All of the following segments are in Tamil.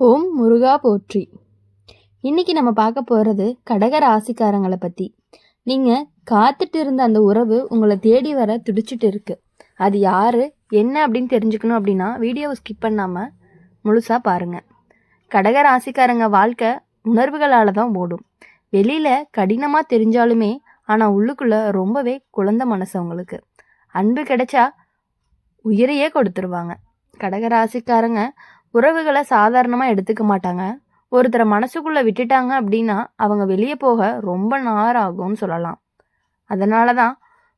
ஓம் முருகா போற்றி. இன்னைக்கு நம்ம பார்க்க போகிறது கடக ராசிக்காரங்களை பற்றி. நீங்கள் காத்துட்டு இருந்த அந்த உறவு உங்களை தேடி வர துடிச்சிட்டு இருக்கு. அது யாரு என்ன அப்படின்னு தெரிஞ்சுக்கணும் அப்படின்னா வீடியோவை ஸ்கிப் பண்ணாமல் முழுசாக பாருங்கள். கடக ராசிக்காரங்க வாழ்க்கை உணர்வுகளால் தான் ஓடும். வெளியில் கடினமாக தெரிஞ்சாலுமே ஆனால் உள்ளுக்குள்ளே ரொம்பவே குழந்தை மனசு அவங்களுக்கு. அன்பு கிடைச்சா உயிரையே கொடுத்துருவாங்க. கடக ராசிக்காரங்க உறவுகளை சாதாரணமாக எடுத்துக்க மாட்டாங்க. ஒருத்தரை மனசுக்குள்ளே விட்டுட்டாங்க அப்படின்னா அவங்க வெளியே போக ரொம்ப நேரம் ஆகும்னு சொல்லலாம். அதனால தான்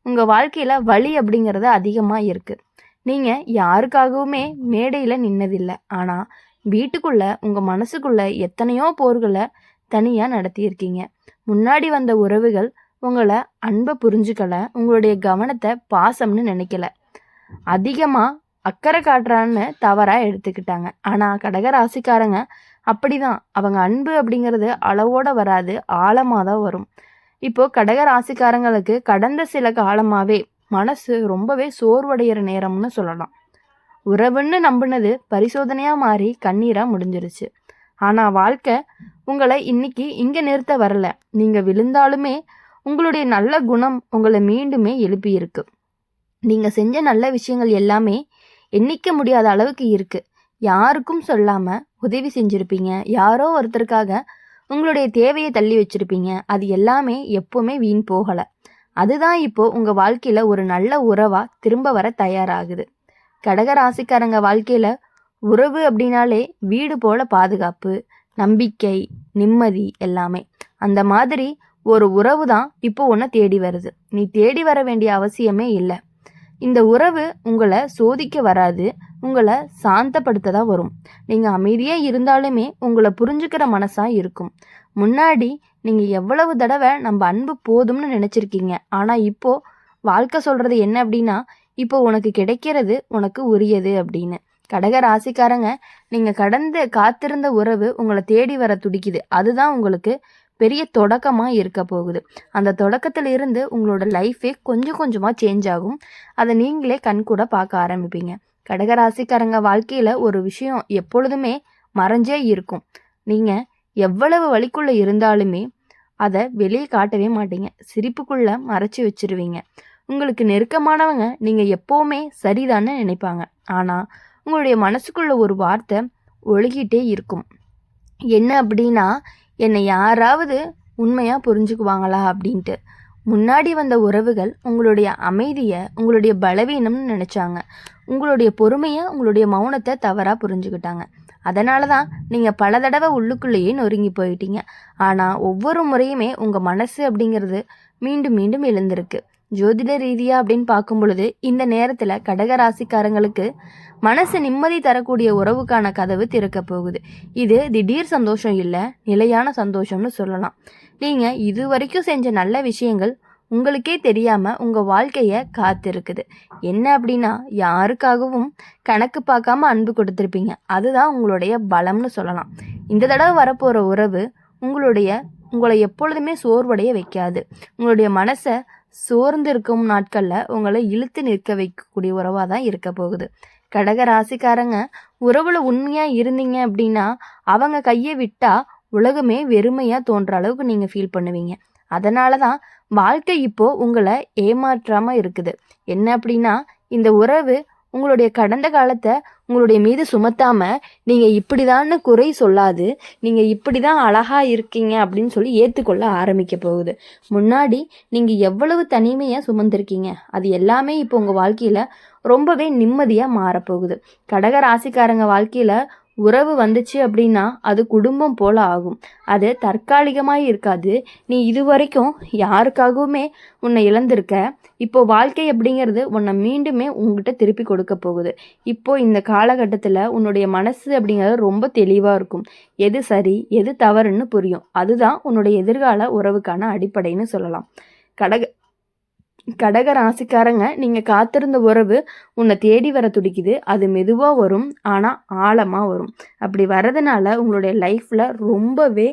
உங்கள் வாழ்க்கையில் வலி அப்படிங்கிறது அதிகமாக இருக்குது. நீங்கள் யாருக்காகவுமே மேடையில் நின்னதில்லை. ஆனால் வீட்டுக்குள்ளே உங்கள் மனசுக்குள்ளே எத்தனையோ போர்களை தனியாக நடத்தியிருக்கீங்க. முன்னாடி வந்த உறவுகள் உங்களை அன்பை புரிஞ்சுக்கலை, உங்களுடைய கவனத்தை பாசம்னு நினைக்கல, அதிகமாக அக்கறை காட்டுறான்னு தவறாக எடுத்துக்கிட்டாங்க. ஆனால் கடக ராசிக்காரங்க அப்படி தான். அவங்க அன்பு அப்படிங்கிறது அளவோடு வராது, ஆழமாக தான் வரும். இப்போது கடக ராசிக்காரங்களுக்கு கடந்த சில காலமாகவே மனசு ரொம்பவே சோர்வடைகிற நேரம்னு சொல்லலாம். உறவுன்னு நம்பினது பரிசோதனையாக மாறி கண்ணீராக முடிஞ்சிருச்சு. ஆனால் வாழ்க்கை உங்களை இன்னைக்கு இங்கே நிறுத்த வரல. நீங்கள் விழுந்தாலுமே உங்களுடைய நல்ல குணம் உங்களை மீண்டுமே எழுப்பியிருக்கு. நீங்கள் செஞ்ச நல்ல விஷயங்கள் எல்லாமே எண்ணிக்க முடியாத அளவுக்கு இருக்குது. யாருக்கும் சொல்லாமல் உதவி செஞ்சுருப்பீங்க. யாரோ ஒருத்தருக்காக உங்களுடைய தேவையை தள்ளி வச்சுருப்பீங்க. அது எல்லாமே எப்போவுமே வீண் போகலை. அதுதான் இப்போது உங்கள் வாழ்க்கையில் ஒரு நல்ல உறவாக திரும்ப வர தயாராகுது. கடக ராசிக்காரங்க வாழ்க்கையில் உறவு அப்படின்னாலே வீடு போல பாதுகாப்பு, நம்பிக்கை, நிம்மதி எல்லாமே. அந்த மாதிரி ஒரு உறவு தான் இப்போ உன்னை தேடி வருது. நீ தேடி வர வேண்டிய அவசியமே இல்லை. இந்த உறவு உங்களை சோதிக்க வராது, உங்களை சாந்தப்படுத்த தான் வரும். நீங்கள் அமைதியாக இருந்தாலுமே உங்களை புரிஞ்சுக்கிற மனசாக இருக்கும். முன்னாடி நீங்கள் எவ்வளவு தடவை நம்ம அன்பு போதும்னு நினச்சிருக்கீங்க. ஆனால் இப்போது வாழ்க்கை சொல்கிறது என்ன அப்படின்னா, இப்போ உனக்கு கிடைக்கிறது உனக்கு உரியது அப்படின்னு. கடக ராசிக்காரங்க நீங்கள் கடந்து காத்திருந்த உறவு உங்களை தேடி வர துடிக்குது. அதுதான் உங்களுக்கு பெரிய தொடக்கமாக இருக்க போகுது. அந்த தொடக்கத்தில் இருந்து உங்களோட லைஃபே கொஞ்சம் கொஞ்சமாக சேஞ்ச் ஆகும். அதை நீங்களே கண்கூட பார்க்க ஆரம்பிப்பீங்க. கடகராசிக்காரங்க வாழ்க்கையில் ஒரு விஷயம் எப்பொழுதுமே மறைஞ்சே இருக்கும். நீங்கள் எவ்வளவு வலிக்குள்ளே இருந்தாலுமே அதை வெளியே காட்டவே மாட்டீங்க. சிரிப்புக்குள்ளே மறைச்சி வச்சிருவீங்க. உங்களுக்கு நெருக்கமானவங்க நீங்கள் எப்போவுமே சரிதான்னு நினைப்பாங்க. ஆனால் உங்களுடைய மனசுக்குள்ள ஒரு வார்த்தை ஒழுகிட்டே இருக்கும். என்ன அப்படின்னா, என்னை யாராவது உண்மையாக புரிஞ்சுக்குவாங்களா அப்படின்ட்டு. முன்னாடி வந்த உறவுகள் உங்களுடைய அமைதியை உங்களுடைய பலவீனம்னு நினச்சாங்க. உங்களுடைய பொறுமையை உங்களுடைய மௌனத்தை தவறாக புரிஞ்சுக்கிட்டாங்க. அதனால தான் நீங்கள் பல தடவை உள்ளுக்குள்ளேயே நொறுங்கி போயிட்டீங்க. ஆனால் ஒவ்வொரு முறையுமே உங்கள் மனசு அப்படிங்கிறது மீண்டும் மீண்டும் எழுந்திருக்கு. ஜோதிட ரீதியாக அப்படின்னு பார்க்கும் பொழுது இந்த நேரத்தில் கடக ராசிக்காரங்களுக்கு மனசு நிம்மதி தரக்கூடிய உறவுக்கான கதவு திறக்க போகுது. இது திடீர் சந்தோஷம் இல்லை, நிலையான சந்தோஷம்னு சொல்லலாம். நீங்கள் இது வரைக்கும் செஞ்ச நல்ல விஷயங்கள் உங்களுக்கே தெரியாமல் உங்கள் வாழ்க்கையை காத்திருக்குது. என்ன அப்படின்னா, யாருக்காகவும் கணக்கு பார்க்காம அன்பு கொடுத்துருப்பீங்க. அதுதான் உங்களுடைய பலம்னு சொல்லலாம். இந்த தடவை வரப்போகிற உறவு உங்களை எப்பொழுதுமே சோர்வடைய வைக்காது. உங்களுடைய மனசை சோர்ந்து இருக்கும் நாட்களில் உங்களை இழுத்து நிற்க வைக்கக்கூடிய உறவாக தான் இருக்க போகுது. கடக ராசிக்காரங்க உறவுல உண்மையாக இருந்தீங்க அப்படின்னா அவங்க கையை விட்டால் உலகமே வெறுமையாக தோன்ற அளவுக்கு நீங்கள் ஃபீல் பண்ணுவீங்க. அதனால தான் வாழ்க்கை இப்போது உங்களை ஏமாற்றாமல் இருக்குது. என்ன அப்படின்னா, இந்த உறவு உங்களுடைய கடந்த காலத்தை உங்களுடைய மீது சுமத்தாமல் நீங்கள் இப்படிதான்னு குறை சொல்லாது, நீங்கள் இப்படி தான் அழகாக இருக்கீங்க அப்படின்னு சொல்லி ஏற்றுக்கொள்ள ஆரம்பிக்க போகுது. முன்னாடி நீங்கள் எவ்வளவு தனிமையாக சுமந்திருக்கீங்க அது எல்லாமே இப்போ உங்கள் வாழ்க்கையில் ரொம்பவே நிம்மதியாக மாறப்போகுது. கடக ராசிக்காரங்க வாழ்க்கையில் உறவு வந்துச்சு அப்படின்னா அது குடும்பம் போல் ஆகும். அது தற்காலிகமாக இருக்காது. நீ இது வரைக்கும் யாருக்காகவுமே உன்னை இழந்திருக்க. இப்போ வாழ்க்கை அப்படிங்கிறது உன்னை மீண்டுமே உங்ககிட்ட திருப்பி கொடுக்க போகுது. இப்போ இந்த காலகட்டத்தில் உன்னுடைய மனசு அப்படிங்கிறது ரொம்ப தெளிவாக இருக்கும். எது சரி எது தவறுன்னு புரியும். அதுதான் உன்னுடைய எதிர்கால உறவுக்கான அடிப்படைன்னு சொல்லலாம். கடக ராசிக்காரங்க நீங்கள் காத்திருந்த உறவு உன்னை தேடி வர துடிக்குது. அது மெதுவாக வரும், ஆனால் ஆழமாக வரும். அப்படி வர்றதுனால உங்களுடைய லைஃப்பில் ரொம்பவே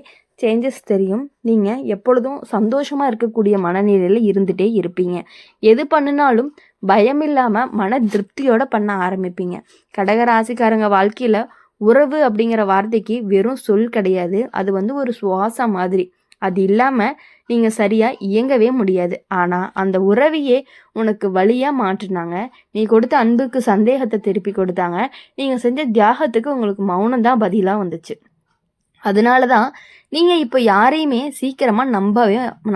சேஞ்சஸ் தெரியும். நீங்கள் எப்பொழுதும் சந்தோஷமாக இருக்கக்கூடிய மனநிலையில் இருந்துகிட்டே இருப்பீங்க. எது பண்ணினாலும் பயம் இல்லாமல் மன திருப்தியோடு பண்ண ஆரம்பிப்பீங்க. கடக ராசிக்காரங்க வாழ்க்கையில் உறவு அப்படிங்கிற வார்த்தைக்கு வெறும் சொல் கிடையாது. அது ஒரு சுவாசம் மாதிரி. அது இல்லாமல் நீங்கள் சரியாக இயங்கவே முடியாது. ஆனால் அந்த உறவையே உனக்கு வழியாக மாற்றினாங்க. நீ கொடுத்த அன்புக்கு சந்தேகத்தை திருப்பி கொடுத்தாங்க. நீங்கள் செஞ்ச தியாகத்துக்கு உங்களுக்கு மௌனம் தான் பதிலாக வந்துச்சு. அதனால தான் நீங்கள் இப்போ யாரையுமே சீக்கிரமாக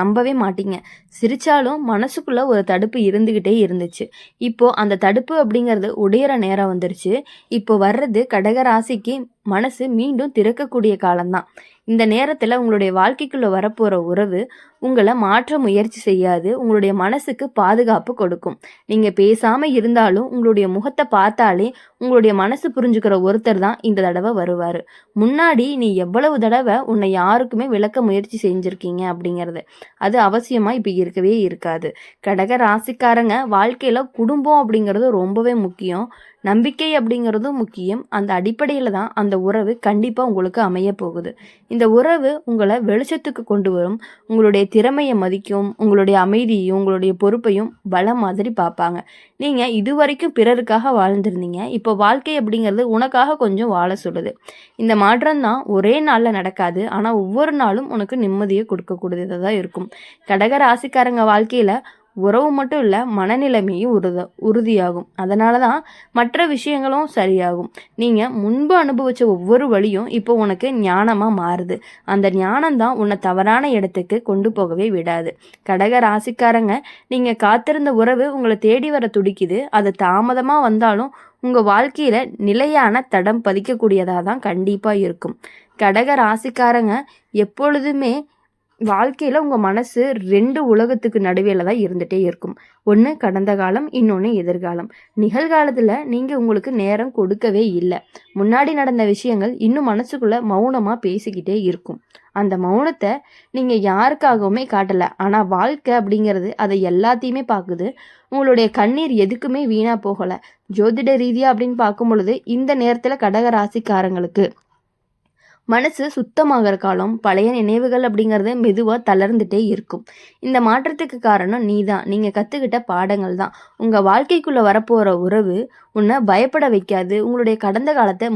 நம்பவே மாட்டீங்க. சிரித்தாலும் மனசுக்குள்ளே ஒரு தடுப்பு இருந்துக்கிட்டே இருந்துச்சு. இப்போது அந்த தடுப்பு அப்படிங்கிறது உடையிற நேரம் வந்துருச்சு. இப்போ வர்றது கடகராசிக்கு மனசு மீண்டும் திறக்கக்கூடிய காலம்தான். இந்த நேரத்தில் உங்களுடைய வாழ்க்கைக்குள்ளே வரப்போகிற உறவு உங்களை மாற்ற முயற்சி செய்யாது. உங்களுடைய மனசுக்கு பாதுகாப்பு கொடுக்கும். நீங்கள் பேசாமல் இருந்தாலும் உங்களுடைய முகத்தை பார்த்தாலே உங்களுடைய மனசு புரிஞ்சுக்கிற ஒருத்தர் தான் இந்த தடவை வருவார். முன்னாடி நீ எவ்வளவு தடவை உன்னை யாருக்குமே விளக்க முயற்சி செஞ்சுருக்கீங்க அப்படிங்கிறது அது அவசியமாக இப்போ இருக்கவே இருக்காது. கடக ராசிக்காரங்க வாழ்க்கையில் குடும்பம் அப்படிங்கிறது ரொம்பவே முக்கியம். நம்பிக்கை அப்படிங்கிறதும் முக்கியம். அந்த அடிப்படையில் தான் அந்த உறவு கண்டிப்பாக உங்களுக்கு அமைய போகுது. இந்த உறவு உங்களை வெளிச்சத்துக்கு கொண்டு வரும். உங்களுடைய திறமையை மதிக்கும். உங்களுடைய அமைதியையும் உங்களுடைய பொறுப்பையும் பலம் மாதிரி பார்ப்பாங்க. நீங்கள் இதுவரைக்கும் பிறருக்காக வாழ்ந்திருந்தீங்க. இப்போ வாழ்க்கை அப்படிங்கிறது உனக்காக கொஞ்சம் வாழ சொல்லுது. இந்த மாற்றம் தான் ஒரே நாளில் நடக்காது. ஆனால் ஒவ்வொரு நாளும் உனக்கு நிம்மதியை கொடுக்கக்கூடியதாக தான் இருக்கும். கடக ராசிக்காரங்க வாழ்க்கையில் உறவு மட்டும் இல்லை, மனநிலைமையும் உறுதியாகும். அதனால தான் மற்ற விஷயங்களும் சரியாகும். நீங்கள் முன்பு அனுபவித்த ஒவ்வொரு வழியும் இப்போ உனக்கு ஞானமாக மாறுது. அந்த ஞானம் தான் உன்னை தவறான இடத்துக்கு கொண்டு போகவே விடாது. கடக ராசிக்காரங்க, நீங்கள் காத்திருந்த உறவு உங்களை தேடி வர துடிக்குது. அது தாமதமாக வந்தாலும் உங்கள் வாழ்க்கையில் நிலையான தடம் பதிக்கக்கூடியதாக தான் கண்டிப்பாக இருக்கும். கடக ராசிக்காரங்க எப்பொழுதுமே வாழ்க்கையில் உங்கள் மனசு 2 உலகத்துக்கு நடுவில் தான் இருந்துகிட்டே இருக்கும். ஒன்று கடந்த காலம், இன்னொன்று எதிர்காலம். நிகழ்காலத்தில் நீங்கள் உங்களுக்கு நேரம் கொடுக்கவே இல்லை. முன்னாடி நடந்த விஷயங்கள் இன்னும் மனசுக்குள்ளே மௌனமாக பேசிக்கிட்டே இருக்கும். அந்த மௌனத்தை நீங்கள் யாருக்காகவுமே காட்டலை. ஆனால் வாழ்க்கை அப்படிங்கிறது அதை எல்லாத்தையுமே பார்க்குது. உங்களுடைய கண்ணீர் எதுக்குமே வீணாக போகலை. ஜோதிட ரீதியாக அப்படின்னு பார்க்கும் பொழுது இந்த நேரத்தில் கடக ராசிக்காரங்களுக்கு மனசு சுத்தமாகிற காலம். பழைய நினைவுகள் அப்படிங்கிறது மெதுவாக தளர்ந்துட்டே இருக்கும். இந்த மாற்றத்துக்கு காரணம் நீங்கள் கற்றுக்கிட்ட பாடங்கள் தான். உங்கள் வாழ்க்கைக்குள்ளே வரப்போகிற உறவு உன்னை பயப்பட வைக்காது. உங்களுடைய கடந்த காலத்தை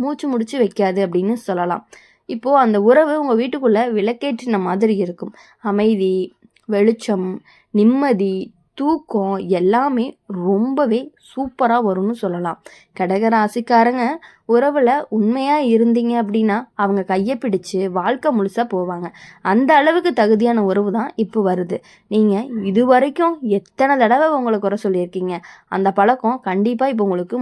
மூச்சு முடிச்சு வைக்காது அப்படின்னு சொல்லலாம். இப்போது அந்த உறவு உங்கள் வீட்டுக்குள்ளே விளக்கேற்றின மாதிரி இருக்கும். அமைதி, வெளிச்சம், நிம்மதி, தூக்கம் எல்லாமே ரொம்பவே சூப்பராக வரும்னு சொல்லலாம். கடகராசிக்காரங்க உறவில் உண்மையாக இருந்தீங்க அப்படின்னா அவங்க கையை பிடிச்சு வாழ்க்கை முழுசாக போவாங்க. அந்த அளவுக்கு தகுதியான உறவு தான் இப்போ வருது. நீங்கள் இதுவரைக்கும் எத்தனை தடவை உங்களை குறை சொல்லியிருக்கீங்க. அந்த பழக்கம் கண்டிப்பாக இப்போ உங்களுக்கு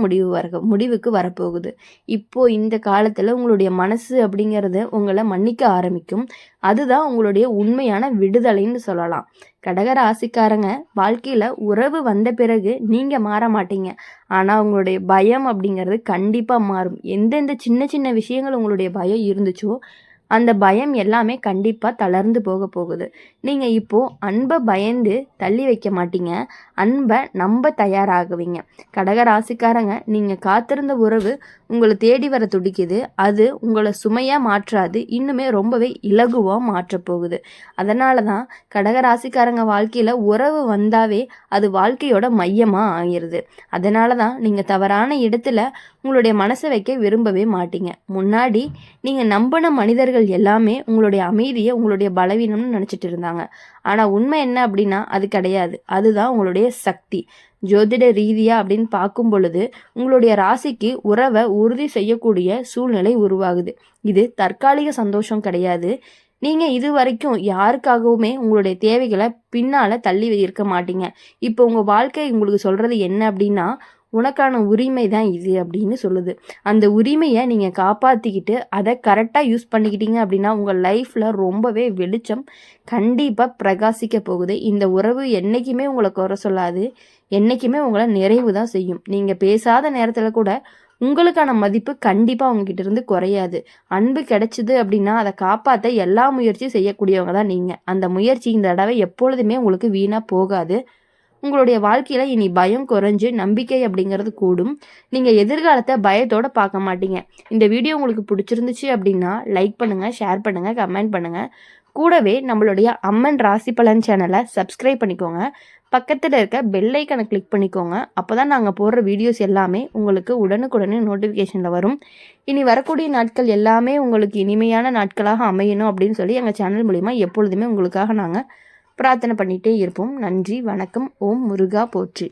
முடிவுக்கு வரப்போகுது. இப்போது இந்த காலத்தில் உங்களுடைய மனசு அப்படிங்கிறது உங்களை மன்னிக்க ஆரம்பிக்கும். அதுதான் உங்களுடைய உண்மையான விடுதலைன்னு சொல்லலாம். கடகராசிக்காரங்க வாழ்க்கையில் உறவு வந்த பிறகு நீங்கள் மாற மாட்டீங்க. ஆனால் உங்களுடைய பயம் அப்படிங்கிறது கண்டிப்பாக மாறும். எந்தெந்த சின்ன சின்ன விஷயங்கள் உங்களுடைய பயம் இருந்துச்சோ அந்த பயம் எல்லாமே கண்டிப்பாக தளர்ந்து போகுது. நீங்கள் இப்போது அன்பை பயந்து தள்ளி வைக்க மாட்டீங்க. அன்பை நம்ப தயாராகுவீங்க. கடகராசிக்காரங்க, நீங்கள் காத்திருந்த உறவு உங்களை தேடி வர துடிக்குது. அது உங்களை சுமையாக மாற்றாது, இன்னுமே ரொம்பவே இலகுவாக மாற்றப்போகுது. அதனால தான் கடகராசிக்காரங்க வாழ்க்கையில் உறவு வந்தாவே அது வாழ்க்கையோட மையமாக ஆகிடுது. அதனால தான் நீங்கள் தவறான இடத்துல உங்களுடைய மனசை வைக்க விரும்பவே மாட்டீங்க. முன்னாடி நீங்கள் நம்பின மனிதர்கள் எல்லாமே உங்களுடைய அமைதியை உங்களுடைய பலவீனம்னு நினச்சிட்டு இருந்தாங்க. ஆனால் உண்மை என்ன அப்படின்னா அது கிடையாது. அதுதான் உங்களுடைய சக்தி. ஜோதிட ரீதியாக அப்படின்னு பார்க்கும் பொழுது உங்களுடைய ராசிக்கு உறவை உறுதி செய்யக்கூடிய சூழ்நிலை உருவாகுது. இது தற்காலிக சந்தோஷம் கிடையாது. நீங்கள் இது வரைக்கும் யாருக்காகவுமே உங்களுடைய தேவைகளை பின்னால் தள்ளி இருக்க மாட்டீங்க. இப்போ உங்கள் வாழ்க்கை உங்களுக்கு சொல்கிறது என்ன அப்படின்னா, உனக்கான உரிமை தான் இது அப்படின்னு சொல்லுது. அந்த உரிமையை நீங்கள் காப்பாற்றிக்கிட்டு அதை கரெக்டாக யூஸ் பண்ணிக்கிட்டீங்க அப்படின்னா உங்கள் லைஃப்பில் ரொம்பவே வெளிச்சம் கண்டிப்பாக பிரகாசிக்க போகுது. இந்த உறவு என்றைக்குமே உங்களை குறை சொல்லாது, என்றைக்குமே உங்களை நிறைவு தான் செய்யும். நீங்கள் பேசாத நேரத்தில் கூட உங்களுக்கான மதிப்பு கண்டிப்பாக அவங்ககிட்ட இருந்து குறையாது. அன்பு கிடைச்சிது அப்படின்னா அதை காப்பாற்ற எல்லா முயற்சியும் செய்யக்கூடியவங்க தான் நீங்கள். அந்த முயற்சி இந்த தடவை எப்பொழுதுமே உங்களுக்கு வீணாக போகாது. உங்களுடைய வாழ்க்கையில் இனி பயம் குறைஞ்சு நம்பிக்கை அப்படிங்கிறது கூடும். நீங்கள் எதிர்காலத்தை பயத்தோடு பார்க்க மாட்டீங்க. இந்த வீடியோ உங்களுக்கு பிடிச்சிருந்துச்சு அப்படின்னா லைக் பண்ணுங்கள், ஷேர் பண்ணுங்கள், கமெண்ட் பண்ணுங்கள். கூடவே நம்மளுடைய அம்மன் ராசி பலன் சேனலை சப்ஸ்கிரைப் பண்ணிக்கோங்க. பக்கத்தில் இருக்க பெல் ஐக்கனை கிளிக் பண்ணிக்கோங்க. அப்போ தான் நாங்கள் போடுற வீடியோஸ் எல்லாமே உங்களுக்கு உடனுக்குடனே நோட்டிஃபிகேஷனில் வரும். இனி வரக்கூடிய நாட்கள் எல்லாமே உங்களுக்கு இனிமையான நாட்களாக அமையணும் அப்படின்னு சொல்லி எங்கள் சேனல் மூலிமா எப்பொழுதுமே உங்களுக்காக நாங்கள் பிரார்த்தனை பண்ணிகிட்டே இருப்போம். நன்றி, வணக்கம். ஓம் முருகா போற்றி.